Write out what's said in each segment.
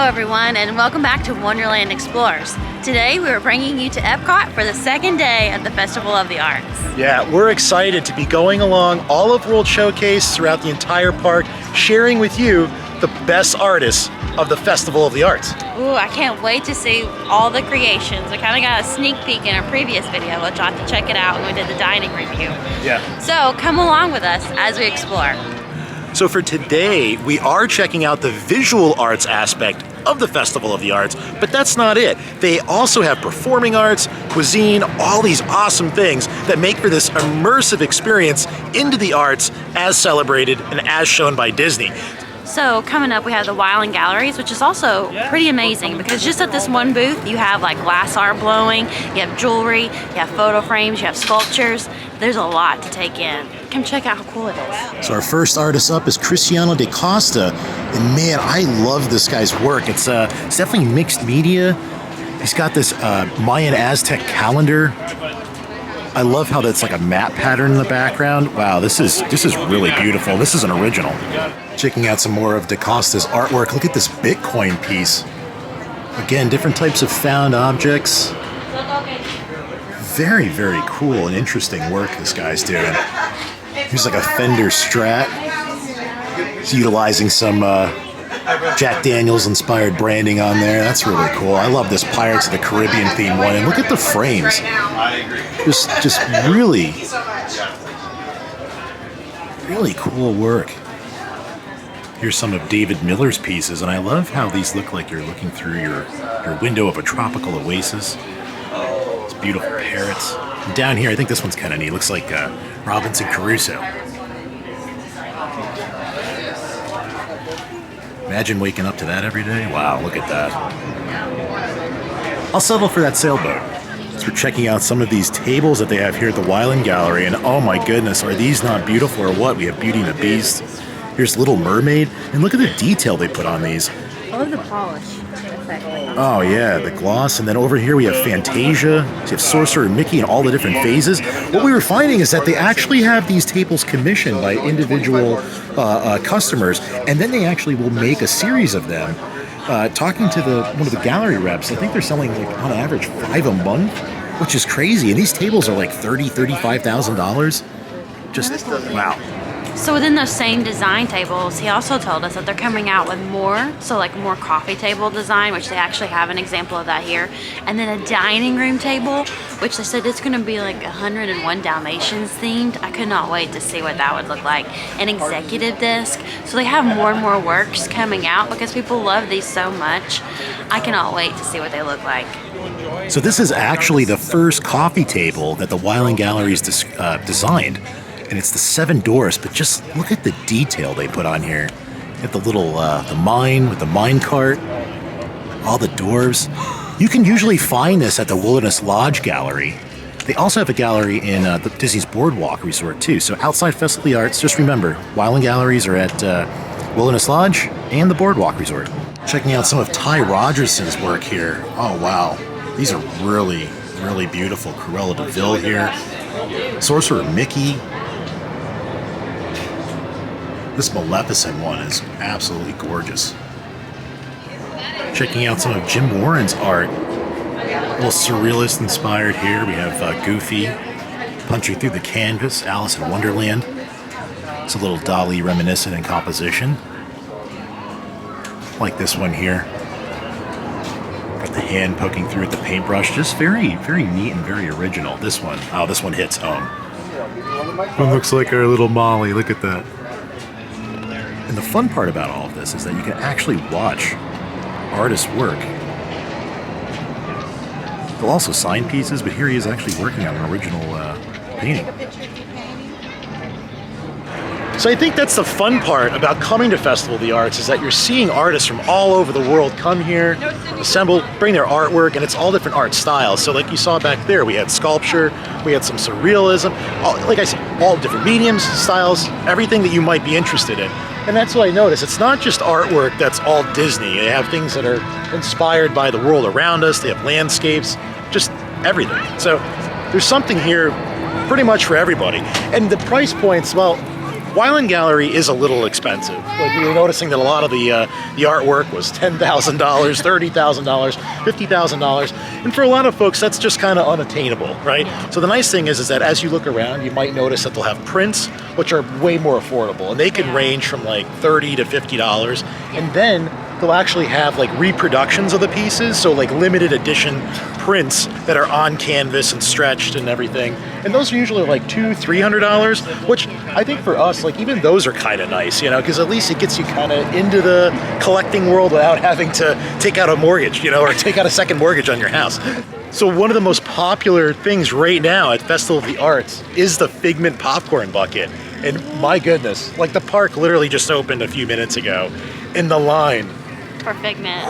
everyone, and welcome back to Wonderland Explores. Today we are bringing you to Epcot for the second day of the Festival of the Arts. Yeah, we're excited to be going along all of World Showcase throughout the entire park, sharing with you the best artists of the Festival of the Arts. Ooh, I can't wait to see all the creations. I kind of got a sneak peek in our previous video, which I'll have to check it out when we did the dining review. Yeah. So come along with us as we explore. So for today, we are checking out the visual arts aspect of the Festival of the Arts, but that's not it. They also have performing arts, cuisine, all these awesome things that make for this immersive experience into the arts as celebrated and as shown by Disney. So coming up, we have the Wyland Galleries, which is also pretty amazing because just at this one booth, you have like glass art blowing, you have jewelry, you have photo frames, you have sculptures. There's a lot to take in. Come check out how cool it is. So our first artist up is Cristiano da Costa, and man, I love this guy's work. It's definitely mixed media. He's got this Mayan Aztec calendar. I love how that's like a map pattern in the background. Wow, this is really beautiful. This is an original. Checking out some more of da Costa's artwork. Look at this Bitcoin piece. Again, different types of found objects. Very, very cool and interesting work this guy's doing. Here's like a Fender Strat. He's utilizing some Jack Daniels inspired branding on there. That's really cool. I love this Pirates of the Caribbean theme one. And look at the frames. Just really, really cool work. Here's some of David Miller's pieces, and I love how these look like you're looking through your window of a tropical oasis. These beautiful parrots. And down here, I think this one's kind of neat. Looks like Robinson Crusoe. Imagine waking up to that every day. Wow, look at that. I'll settle for that sailboat. So we're checking out some of these tables that they have here at the Wyland Gallery, and oh my goodness, are these not beautiful or what? We have Beauty and the Beast. Here's Little Mermaid, and look at the detail they put on these. I love the polish. Oh yeah, the gloss, and then over here we have Fantasia, we have Sorcerer Mickey and all the different phases. What we were finding is that they actually have these tables commissioned by individual customers, and then they actually will make a series of them. Talking to one of the gallery reps, I think they're selling like on average 5 a month, which is crazy, and these tables are like $35,000. Just wow. So within those same design tables, he also told us that they're coming out with more, so like more coffee table design, which they actually have an example of that here, and then a dining room table, which they said it's going to be like 101 Dalmatians themed. I could not wait to see what that would look like. An executive desk. So they have more and more works coming out because people love these so much. I cannot wait to see what they look like. So this is actually the first coffee table that the Wyland Galleries designed. And it's the 7 doors, but just look at the detail they put on here. At the little, the mine with the mine cart, all the dwarves. You can usually find this at the Wilderness Lodge Gallery. They also have a gallery in the Disney's Boardwalk Resort too. So outside Festival of the Arts, just remember, Wyland Galleries are at Wilderness Lodge and the Boardwalk Resort. Checking out some of Ty Rogerson's work here. Oh wow, these are really, really beautiful. Cruella de Vil here. Sorcerer Mickey. This Maleficent one is absolutely gorgeous. Checking out some of Jim Warren's art. A little surrealist inspired here. We have Goofy punching through the canvas, Alice in Wonderland. It's a little Dali reminiscent in composition. Like this one here. Got the hand poking through with the paintbrush. Just very, very neat and very original. This one, oh, this one hits home. One looks like our little Molly. Look at that. And the fun part about all of this is that you can actually watch artists work. They'll also sign pieces, but here he is actually working on an original painting. So I think that's the fun part about coming to Festival of the Arts is that you're seeing artists from all over the world come here, assemble, bring their artwork, and it's all different art styles. So like you saw back there, we had sculpture, we had some surrealism, like I said, all different mediums, styles, everything that you might be interested in. And that's what I noticed. It's not just artwork that's all Disney. They have things that are inspired by the world around us. They have landscapes, just everything. So there's something here pretty much for everybody. And the price points, well, Wyland Gallery is a little expensive. Like we were noticing that a lot of the artwork was $10,000, $30,000, $50,000, and for a lot of folks that's just kind of unattainable, right? So the nice thing is that as you look around, you might notice that they'll have prints which are way more affordable, and they can range from like $30 to $50, and then they'll actually have like reproductions of the pieces, so like limited edition prints that are on canvas and stretched and everything. And those are usually like $200-300, which I think for us, like even those are kind of nice, you know, because at least it gets you kind of into the collecting world without having to take out a mortgage, you know, or take out a second mortgage on your house. So one of the most popular things right now at Festival of the Arts is the Figment popcorn bucket. And my goodness, like the park literally just opened a few minutes ago, and the line For Figment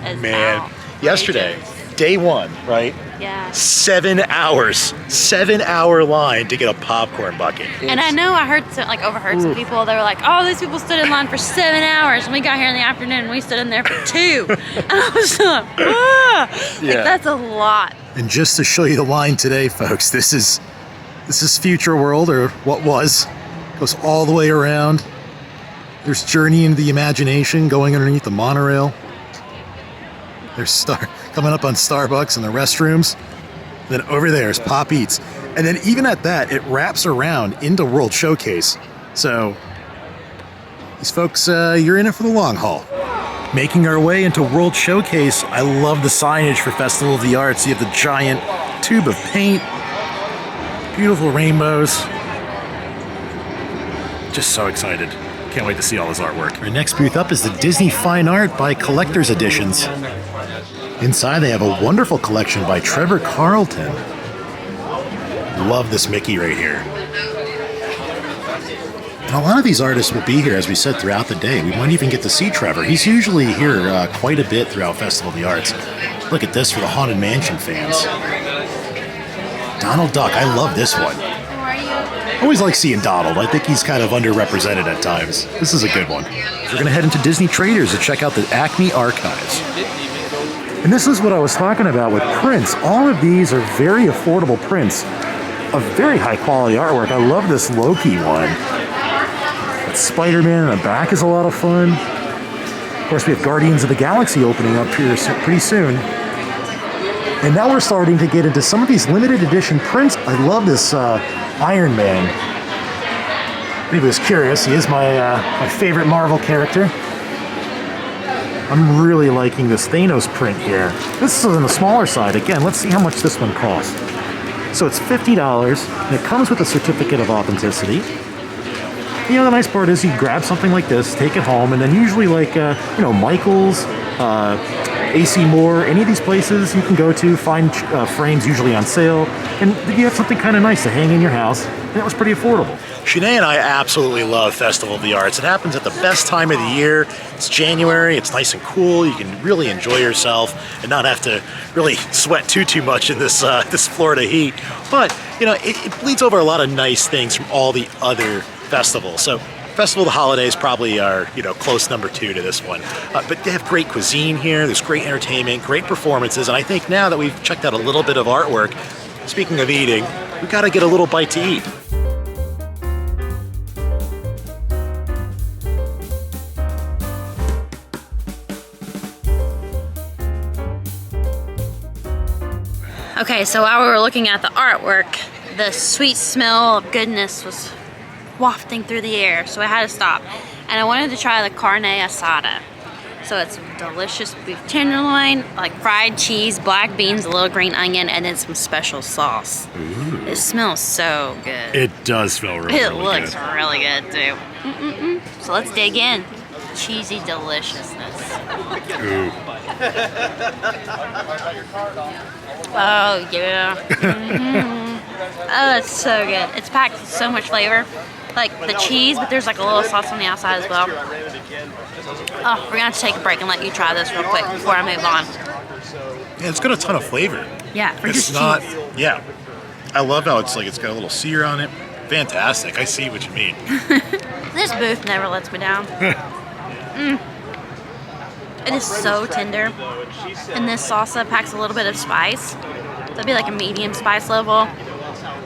is man, yesterday, day one, right? Yeah. 7 hours, 7-hour line to get a popcorn bucket. And I know I heard some, like overheard some people. They were like, "Oh, these people stood in line for 7 hours, and we got here in the afternoon, and we stood in there for 2." And I was like, "Ah, like that's a lot." And just to show you the line today, folks, this is Future World, or what was. Goes all the way around. There's Journey into the Imagination going underneath the monorail. There's coming up on Starbucks and the restrooms. Then over there is Pop Eats. And then even at that, it wraps around into World Showcase. So these folks, you're in it for the long haul. Making our way into World Showcase, I love the signage for Festival of the Arts. You have the giant tube of paint, beautiful rainbows. Just so excited. Can't wait to see all this artwork. Our next booth up is the Disney Fine Art by Collector's Editions. Inside they have a wonderful collection by Trevor Carlton. Love this Mickey right here. And a lot of these artists will be here, as we said, throughout the day. We might even get to see Trevor. He's usually here quite a bit throughout Festival of the Arts. Look at this for the Haunted Mansion fans. Donald Duck, I love this one. I always like seeing Donald. I think he's kind of underrepresented at times. This is a good one. We're going to head into Disney Traders to check out the Acme Archives. And this is what I was talking about with prints. All of these are very affordable prints of very high quality artwork. I love this Loki one. That Spider-Man in the back is a lot of fun. Of course, we have Guardians of the Galaxy opening up here pretty soon. And now we're starting to get into some of these limited edition prints. I love this Iron Man. If anybody was curious, he is my favorite Marvel character. I'm really liking this Thanos print here. This is on the smaller side. Again, let's see how much this one costs. So it's $50, and it comes with a certificate of authenticity. You know, the nice part is you grab something like this, take it home, and then usually like, Michael's, ACME, any of these places you can go to, find frames usually on sale, and you have something kind of nice to hang in your house, and it was pretty affordable. Shanae and I absolutely love Festival of the Arts. It happens at the best time of the year. It's January, it's nice and cool, you can really enjoy yourself and not have to really sweat too much in this this Florida heat. But, you know, it bleeds over a lot of nice things from all the other festivals. So Festival of the Holidays probably are, close number 2 to this one. But they have great cuisine here, there's great entertainment, great performances, and I think now that we've checked out a little bit of artwork, speaking of eating, we gotta get a little bite to eat. Okay, so while we were looking at the artwork, the sweet smell of goodness was wafting through the air, so I had to stop. And I wanted to try the carne asada. So it's delicious beef tenderloin, like fried cheese, black beans, a little green onion, and then some special sauce. Ooh. It smells so good. It does smell really good. It looks really good too. So let's dig in. Cheesy deliciousness. Ooh. Oh yeah. Oh, it's so good. It's packed with so much flavor. Like the cheese, but there's like a little sauce on the outside as well. Oh, we're gonna have to take a break and let you try this real quick before I move on. Yeah, it's got a ton of flavor. Yeah, for it's just not. cheese. Yeah, I love how it's got a little sear on it. Fantastic. I see what you mean. This booth never lets me down. It is so tender, and this salsa packs a little bit of spice. So it'd be like a medium spice level,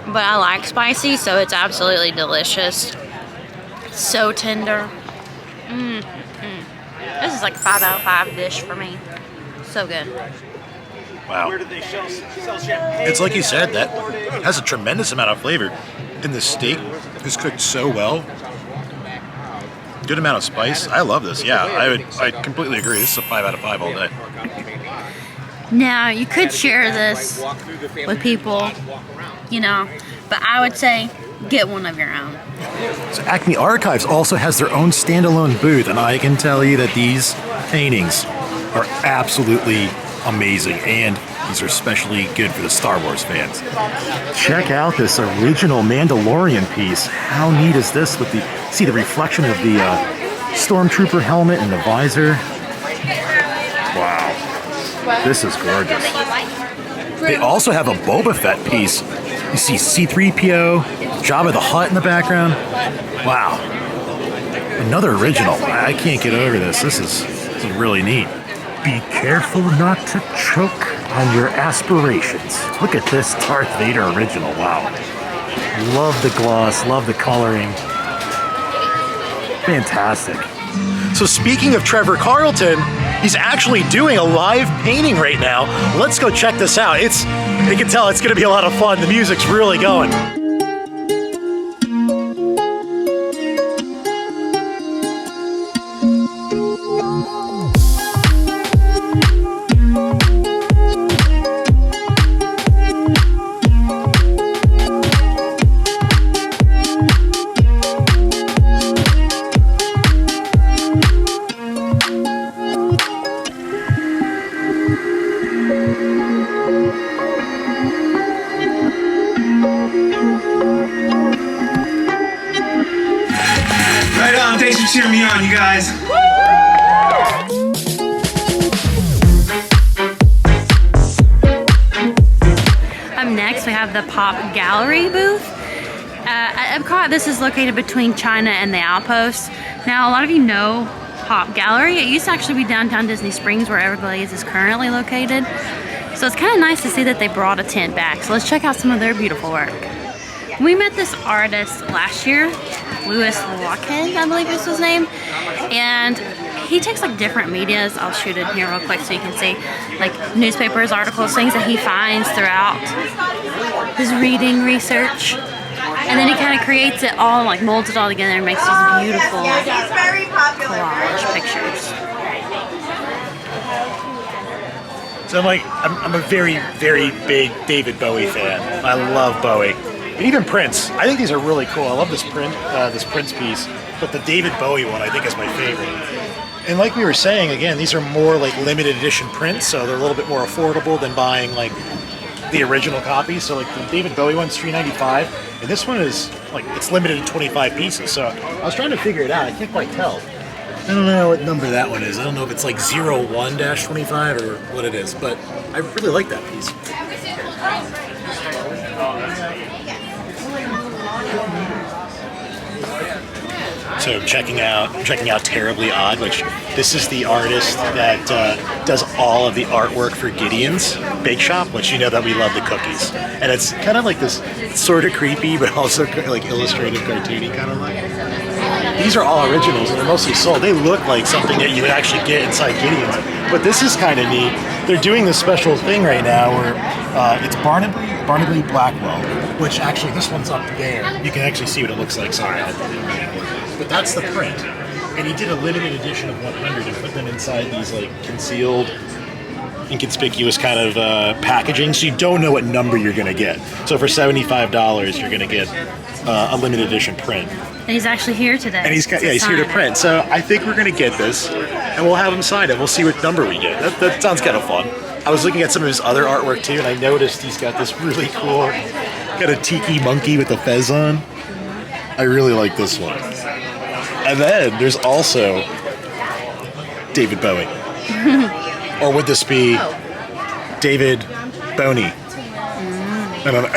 but I like spicy, so it's absolutely delicious. So tender. This is like a 5 out of 5 dish for me. So good. Wow. It's like you said, that has a tremendous amount of flavor. And the steak is cooked so well. Good amount of spice. I love this. Yeah, I completely agree. This is a 5 out of 5 all day. Now, you could share this with people, you know, but I would say get one of your own. So Acme Archives also has their own standalone booth, and I can tell you that these paintings are absolutely amazing, and these are especially good for the Star Wars fans. Check out this original Mandalorian piece. How neat is this with see the reflection of the Stormtrooper helmet and the visor? Wow, this is gorgeous. They also have a Boba Fett piece. You see C-3PO, Jabba the Hutt in the background. Wow, another original. I can't get over this. This is really neat. Be careful not to choke on your aspirations. Look at this Darth Vader original. Wow. Love the gloss, love the coloring. Fantastic. So speaking of Trevor Carlton, he's actually doing a live painting right now. Let's go check this out. You can tell it's gonna be a lot of fun. The music's really going. Thanks for cheering me on, you guys. Up next, we have the Pop Gallery booth. At EPCOT, this is located between China and the Outpost. Now, a lot of you know Pop Gallery. It used to actually be downtown Disney Springs, where Everglades is currently located. So it's kind of nice to see that they brought a tent back. So let's check out some of their beautiful work. We met this artist last year, Louis Lockhead, I believe is his name, and he takes like different medias. I'll shoot it here real quick so you can see, like newspapers, articles, things that he finds throughout his reading research, and then he kind of creates it all, like molds it all together and makes these beautiful collage pictures. So I'm a very, very big David Bowie fan. I love Bowie. And even Prince. I think these are really cool. I love this Prince piece, but the David Bowie one I think is my favorite. And like we were saying, again, these are more like limited edition prints, so they're a little bit more affordable than buying like the original copy. So like the David Bowie one's $3.95, and this one is like, it's limited to 25 pieces. So I was trying to figure it out. I can't quite tell. I don't know what number that one is. I don't know if it's like 01-25 or what it is, but I really like that piece. So checking out Terribly Odd, which this is the artist that does all of the artwork for Gideon's Bake Shop, which you know that we love the cookies. And it's kind of like this sort of creepy, but also like illustrative, cartoony kind of look. These are all originals and they're mostly sold. They look like something that you would actually get inside Gideon's. But this is kind of neat. They're doing this special thing right now where it's Barnaby Blackwell, which actually this one's up there. You can actually see what it looks like. Sorry. But that's the print. And he did a limited edition of 100 and put them inside these like concealed, inconspicuous kind of packaging, so you don't know what number you're going to get. So for $75, you're going to get a limited edition print. And he's actually here today. And he's here to print. So I think we're going to get this, and we'll have him sign it. We'll see what number we get. That sounds kind of fun. I was looking at some of his other artwork too, and I noticed he's got this really cool kind of tiki monkey with the fez on. I really like this one. And then there's also David Bowie. Or would this be David Boney? I don't know.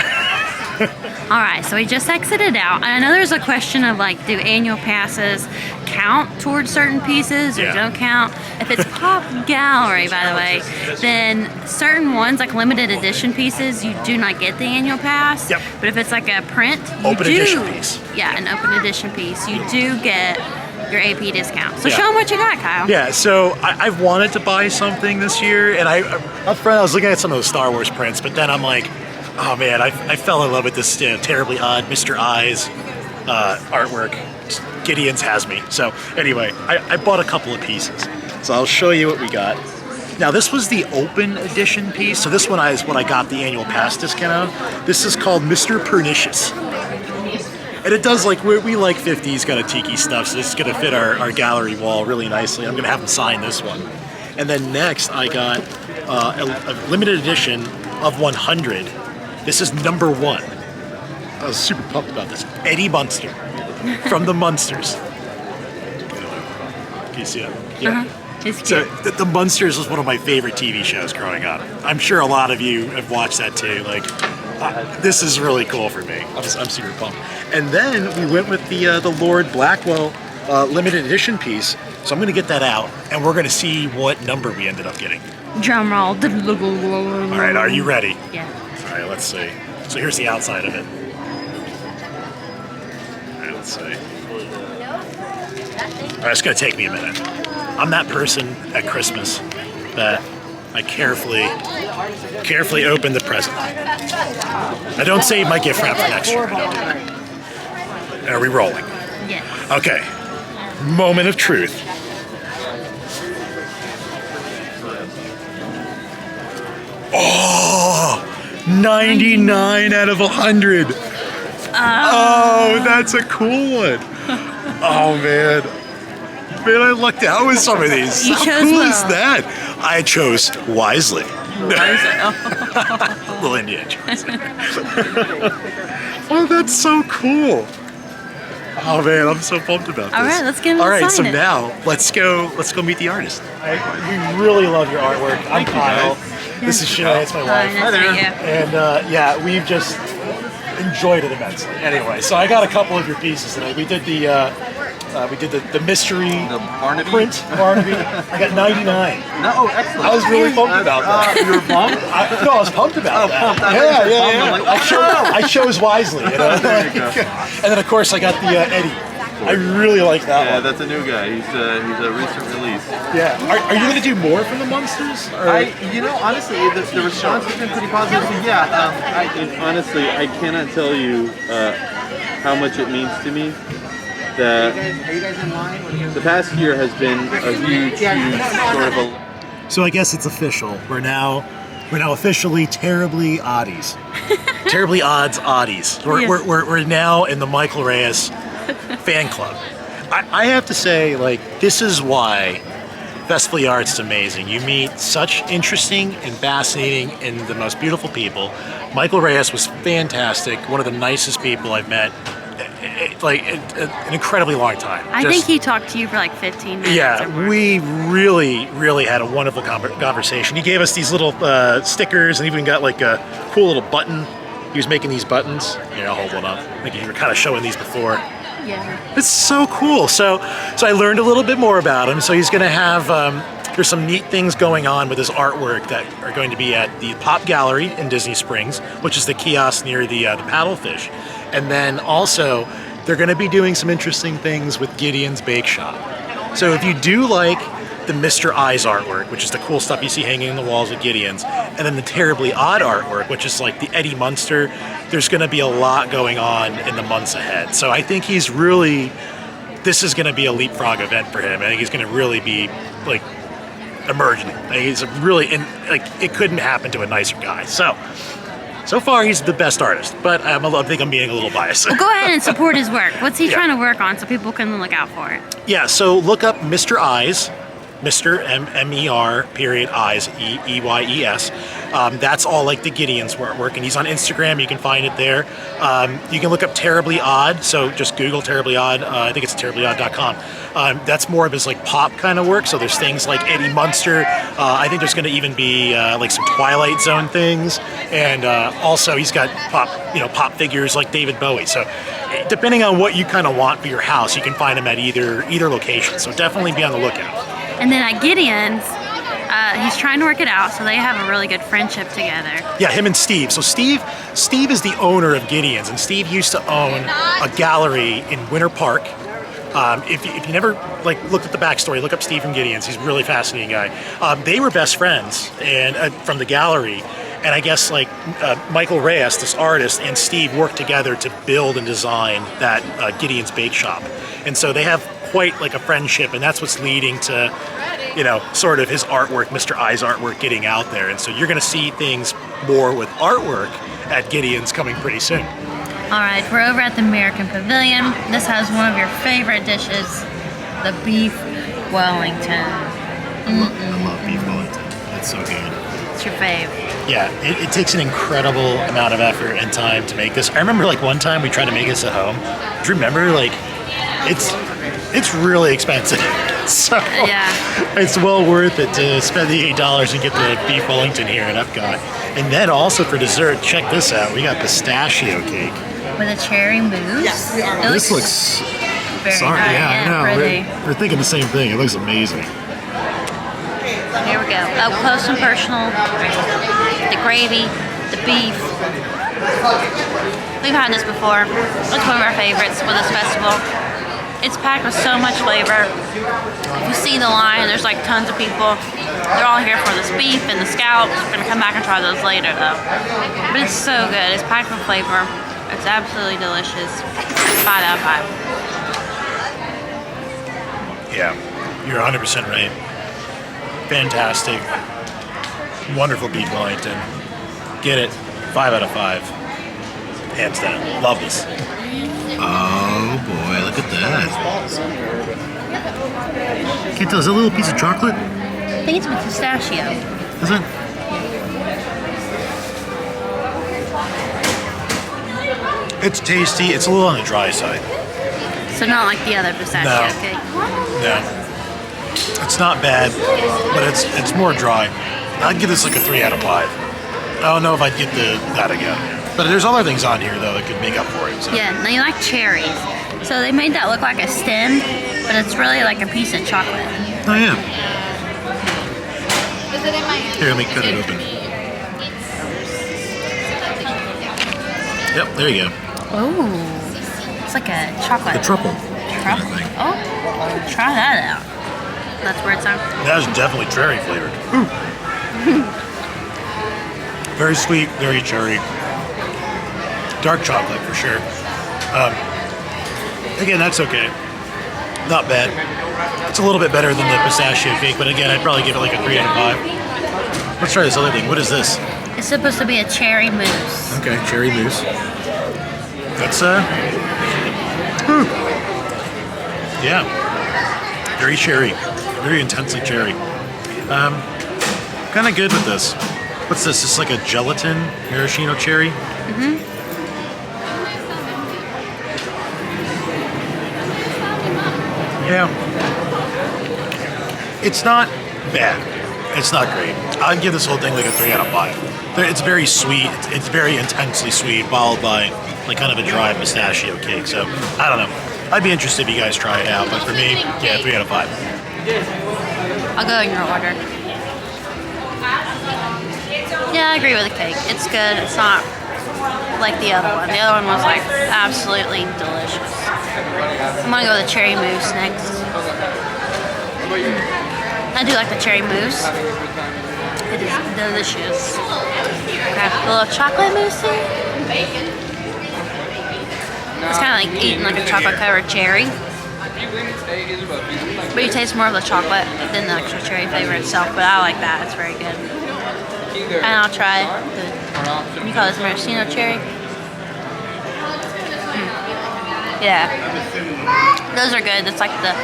All right, so we just exited out. And I know there's a question of like, do annual passes count towards certain pieces or don't count? If it's Pop Gallery, by the way, then certain ones, like limited edition pieces, you do not get the annual pass. Yep. But if it's like a print, you Open do. edition piece. Yeah, an open edition piece. You do get your AP discount. So show them what you got, Kyle. Yeah, so I've wanted to buy something this year, and I was looking at some of those Star Wars prints, but then I'm like, oh man, I fell in love with this terribly odd Mr. Eyes artwork. Gideon's has me. So anyway, I bought a couple of pieces. So I'll show you what we got. Now this was the open edition piece. So this one is what I got the annual pass discount on. This is called Mr. Pernicious. And it does like, we like 50s kind of tiki stuff, so this is gonna fit our gallery wall really nicely. I'm gonna have him sign this one. And then next I got a limited edition of 100. This is number 1. I was super pumped about this. Eddie Munster from the Munsters. Can you see it? Yeah. It's So cute. the Munsters was one of my favorite TV shows growing up. I'm sure a lot of you have watched that too. Like, this is really cool for me. I'm super pumped. And then we went with the Lord Blackwell limited edition piece. So I'm gonna get that out, and we're gonna see what number we ended up getting. Drum roll. All right, are you ready? Yeah. All right, let's see. So here's the outside of it. All right, let's see. All right, it's gonna take me a minute. I'm that person at Christmas that I carefully open the present. I don't save my gift wrap for next year. I don't do that. Are we rolling? Yes. Okay. Moment of truth. Oh, 99 out of 100. Oh, that's a cool one. Oh man. Man, I lucked out with some of these. You How chose cool well. is that? I chose wisely. Little Indian choice. Oh, that's so cool. Oh man, I'm so pumped about this. All right, let's get him to All right, sign so it. now let's go meet the artist. We really love your artwork. I'm Kyle. This is Shanae, it's my wife. Nice to meet you. And yeah, we've just enjoyed it immensely. Anyway, so I got a couple of your pieces today. We did the mystery print Barnaby. I got 99. No, excellent. I was really pumped about that. You were pumped? No, I was pumped about that. pumped. I Yeah. thought you were pumped. I'm like, I chose wisely. You know? There you go. And then of course I got the Eddie. I really like that Yeah, one. that's a new guy. He's a recent release. Yeah. Are you going to do more from the Munsters? Or? Honestly, the response has been pretty positive. So yeah, honestly, I cannot tell you how much it means to me that the past year has been a huge sort of a. So I guess it's official. We're now officially terribly oddies. Terribly odds oddies. We're now in the Michael Reyes fan club. I have to say, like, this is why Festival of Art's amazing. You meet such interesting and fascinating and the most beautiful people. Michael Reyes was fantastic. One of the nicest people I've met. An incredibly long time. I think he talked to you for like 15 minutes. Yeah, or more. we really had a wonderful conversation. He gave us these little stickers and even got like a cool little button. He was making these buttons. Here, I'll hold one up. I think you were kind of showing these before. Yeah. It's so cool. So I learned a little bit more about him. So he's going to have, there's some neat things going on with his artwork that are going to be at the Pop Gallery in Disney Springs, which is the kiosk near the paddlefish. And then also, they're going to be doing some interesting things with Gideon's Bake Shop. So if you do like the Mr. Eyes artwork, which is the cool stuff you see hanging in the walls with Gideon's, and then the terribly odd artwork, which is like the Eddie Munster, there's going to be a lot going on in the months ahead. So I think this is going to be a leapfrog event for him. I think he's going to really be like emerging. He's it couldn't happen to a nicer guy. So far, he's the best artist, but I think I'm being a little biased. Well, go ahead and support his work. What's he trying to work on so people can look out for it? Yeah, so look up Mr. Eyes Mr. M-E-R period Eyes E-Y-E-S. That's all like the Gideon's work, and he's on Instagram. You can find it there. You can look up Terribly Odd, so just Google Terribly Odd. I think it's terriblyodd.com. That's more of his like pop kind of work. So there's things like Eddie Munster. I think there's going to even be like some Twilight Zone things, and also he's got pop figures like David Bowie. So depending on what you kind of want for your house, you can find him at either location. So definitely be on the lookout. And then at Gideon's, he's trying to work it out, so they have a really good friendship together. Yeah, him and Steve. So Steve is the owner of Gideon's, and Steve used to own a gallery in Winter Park. If you never like looked at the backstory, look up Steve from Gideon's. He's a really fascinating guy. They were best friends and from the gallery, and I guess like Michael Reyes, this artist, and Steve worked together to build and design that Gideon's Bake Shop, and so they have quite like a friendship, and that's what's leading to sort of his artwork, Mr. I's artwork, getting out there. And so you're going to see things more with artwork at Gideon's coming pretty soon. All right, we're over at the American Pavilion. This has one of your favorite dishes, the Beef Wellington. I love Beef Wellington. It's so good. It's your fave. Yeah, it takes an incredible amount of effort and time to make this. I remember like one time we tried to make this at home. Do you remember? Like, it's really expensive. So yeah, it's well worth it to spend the $8 and get the Beef Wellington here at EPCOT. And then also for dessert, check this out. We got pistachio cake. With a cherry mousse. Yes, we are. This looks very sorry, nice. yeah, I know. Pretty. We're thinking the same thing. It looks amazing. Here we go. Up close and personal. The gravy, the beef. We've had this before. It's one of our favorites with this festival. It's packed with so much flavor. If you see the line, there's like tons of people. They're all here for this beef and the scallops. We're gonna come back and try those later though. But it's so good. It's packed with flavor. It's absolutely delicious. 5 out of 5. Yeah, you're 100% right. Fantastic. Wonderful Beef Wellington. Get it. 5 out of 5. Hands down. Love this. Oh boy, look at that. Can't tell, is that a little piece of chocolate? I think it's with pistachio. Is it? It's tasty. It's a little on the dry side. So not like the other pistachio No. cake. No. It's not bad, but it's more dry. I'd give this like a 3 out of 5. I don't know if I'd get that again. But there's other things on here though that could make up for it. So. Yeah, now you like cherries. So they made that look like a stem, but it's really like a piece of chocolate. Oh yeah. Here, let me cut it open. Yep, there you go. Oh, it's like a chocolate. The truffle. Truffle? Kind of thing. Oh, try that out. That's where it's on. That is definitely cherry flavored. Very sweet, very cherry. Dark chocolate for sure. Again, that's okay. Not bad. It's a little bit better than the pistachio cake, but again, I'd probably give it like a 3 out of 5. Let's try this other thing. What is this? It's supposed to be a cherry mousse. Okay, cherry mousse. That's yeah, very cherry, very intensely cherry. Kind of good with this. What's this? This is like a gelatin maraschino cherry. Yeah, it's not bad. It's not great. I'd give this whole thing like a 3 out of 5. It's very sweet. It's very intensely sweet, followed by like kind of a dry pistachio cake. So I don't know. I'd be interested if you guys try it out. But for me, yeah, 3 out of 5. I'll go in your order. Yeah, I agree with the cake. It's good. It's not like the other one. The other one was like absolutely delicious. I'm gonna go with the cherry mousse next. I do like the cherry mousse. It is delicious. Okay, a little chocolate mousse. It's kind of like eating like a chocolate covered cherry. But you taste more of the chocolate than the actual cherry flavor itself. But I like that. It's very good. And I'll try the, you call this maraschino cherry? Yeah. Those are good. It's like the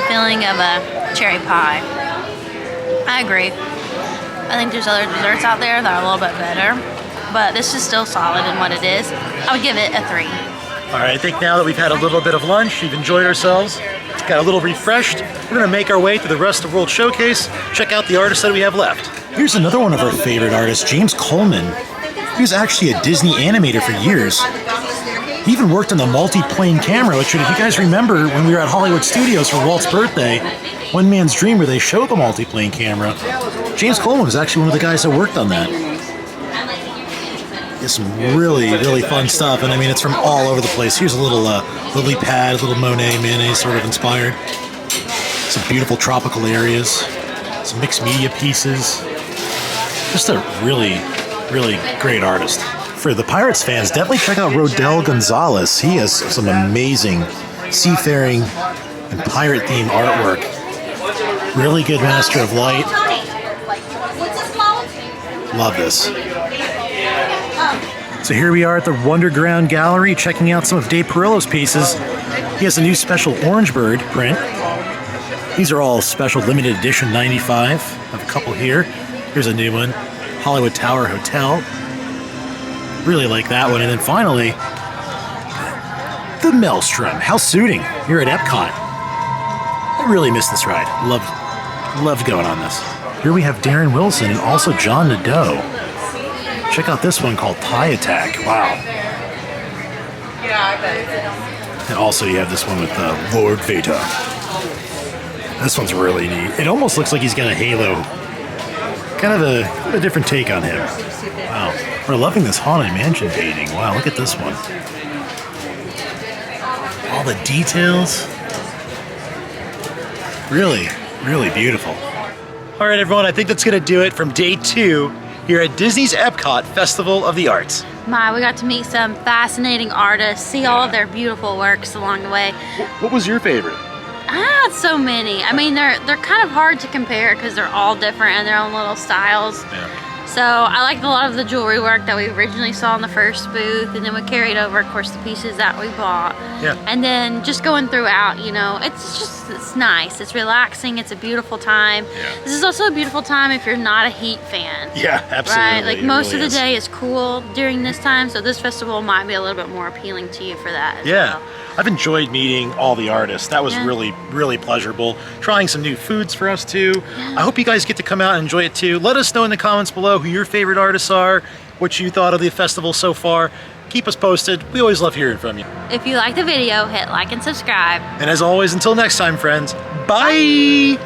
feeling of a cherry pie. I agree. I think there's other desserts out there that are a little bit better, but this is still solid in what it is. I would give it a 3. All right, I think now that we've had a little bit of lunch, we've enjoyed ourselves, got a little refreshed, we're gonna make our way to the Rest of World Showcase, check out the artists that we have left. Here's another one of our favorite artists, James Coleman. He was actually a Disney animator for years. He even worked on the multi-plane camera, which if you guys remember when we were at Hollywood Studios for Walt's birthday, One Man's Dream, where they showed the multi-plane camera. James Coleman was actually one of the guys that worked on that. It's some really, really fun stuff, and I mean, it's from all over the place. Here's a little lily pad, a little Monet mayonnaise sort of inspired. Some beautiful tropical areas, some mixed media pieces. Just a really, really great artist. For the Pirates fans, definitely check out Rodel Gonzalez. He has some amazing seafaring and pirate-themed artwork. Really good master of light. Love this. So here we are at the Wonderground Gallery, checking out some of Dave Perillo's pieces. He has a new special Orange Bird print. These are all special limited edition 95. I have a couple here. Here's a new one, Hollywood Tower Hotel. Really like that one. And then finally, the Maelstrom, House Suiting here at EPCOT. I really miss this ride. Loved going on this. Here we have Darren Wilson and also John Nadeau. Check out this one called Thigh Attack. Wow. And also you have this one with Lord Vader. This one's really neat. It almost looks like he's got a halo. Kind of a different take on him. Wow. We're loving this Haunted Mansion painting. Wow, look at this one. All the details. Really, really beautiful. All right, everyone, I think that's going to do it from day 2 here at Disney's EPCOT Festival of the Arts. We got to meet some fascinating artists, see all of their beautiful works along the way. What was your favorite? So many. I mean, they're kind of hard to compare because they're all different in their own little styles. Yeah. So I liked a lot of the jewelry work that we originally saw in the first booth, and then we carried over, of course, the pieces that we bought. Yeah. And then just going throughout, you know, it's nice. It's relaxing. It's a beautiful time. Yeah. This is also a beautiful time if you're not a Heat fan. Yeah, absolutely. Right? Like It most really of the day is cool during this time, so this festival might be a little bit more appealing to you for that as Yeah. well. I've enjoyed meeting all the artists. That was Yeah. really, really pleasurable. Trying some new foods for us too. I hope you guys get to come out and enjoy it too. Let us know in the comments below who your favorite artists are, what you thought of the festival so far. Keep us posted. We always love hearing from you. If you like the video, hit like and subscribe. And as always, until next time, friends, bye.